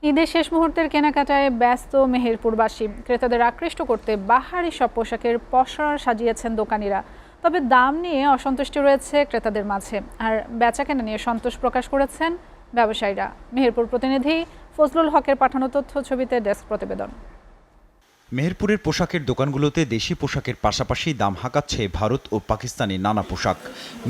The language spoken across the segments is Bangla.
ঈদের শেষ মুহূর্তের কেনাকাটায় ব্যস্ত মেহেরপুরবাসী। ক্রেতাদের আকৃষ্ট করতে বাহারি সব পোশাকের পসরা সাজিয়েছেন দোকানিরা। তবে দাম নিয়ে অসন্তুষ্টি রয়েছে ক্রেতাদের মাঝে, আর বেচাকেনা নিয়ে সন্তোষ প্রকাশ করেছেন ব্যবসায়ীরা। মেহেরপুর প্রতিনিধি ফজলুল হকের পাঠানো তথ্য ছবিতে ডেস্ক প্রতিবেদন। মেহেরপুরের পোশাকের দোকানগুলোতে দেশি পোশাকের পাশাপাশি দাম হাঁকাচ্ছে ভারত ও পাকিস্তানি নানা পোশাক।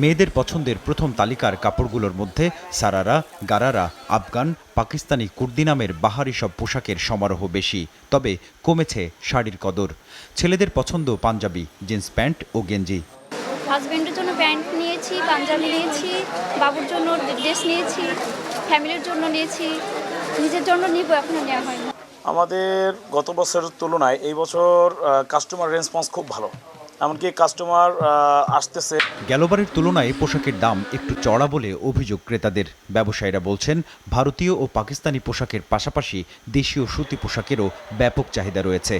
মেয়েদের পছন্দের প্রথম তালিকার কাপড়গুলোর মধ্যে সারারা, গারারা, আফগান, পাকিস্তানি কুর্দি নামের বাহারি সব পোশাকের সমারোহ বেশি। তবে কমেছে শাড়ির কদর। ছেলেদের পছন্দ পাঞ্জাবি, জিন্স প্যান্ট ও গেঞ্জি। হাজবেন্ডের জন্য প্যান্ট নিয়েছি, পাঞ্জাবি নিয়েছি, বাবুর জন্য ড্রেস নিয়েছি, ফ্যামিলির জন্য নিয়েছি, নিজের জন্য নিব, এখনো নেওয়া হয়নি। আমাদের গত বছরের তুলনায় এই বছর কাস্টমার রেসপন্স খুব ভালো, এমনকি কাস্টমার আসতেছে। গেলবারের তুলনায় পোশাকের দাম একটু চড়া বলে অভিযোগ ক্রেতাদের। ব্যবসায়ীরা বলছেন, ভারতীয় ও পাকিস্তানি পোশাকের পাশাপাশি দেশীয় সুতি পোশাকেরও ব্যাপক চাহিদা রয়েছে।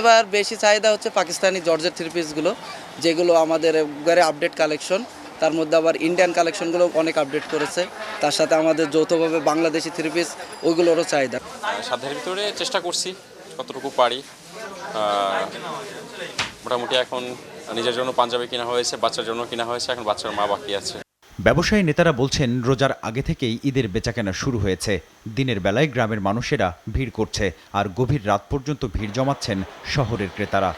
এবার বেশি চাহিদা হচ্ছে পাকিস্তানি জর্জেট থ্রি পিসগুলো, যেগুলো আমাদের একবারে আপডেট কালেকশন। তার মধ্যে আবার ইন্ডিয়ান কালেকশনগুলো অনেক আপডেট করেছে। তার সাথে আমাদের যৌথভাবে বাংলাদেশি থ্রি পিস, ওইগুলোরও চাহিদা। সাধ্যের ভিতরে চেষ্টা করছি কতটুকু পারি। মোটামুটি এখন নিজের জন্য পাঞ্জাবি কেনা হয়েছে, বাচ্চার জন্য কেনা হয়েছে, এখন বাচ্চার মা বাকি আছে। ব্যবসায়ী নেতারা বলছেন, রোজার আগে থেকেই ঈদের বেচাকেনা শুরু হয়েছে। দিনের বেলায় গ্রামের মানুষেরা ভিড় করছে, আর গভীর রাত পর্যন্ত ভিড় জমাচ্ছেন শহরের ক্রেতারা।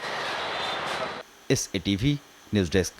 SATV news desk.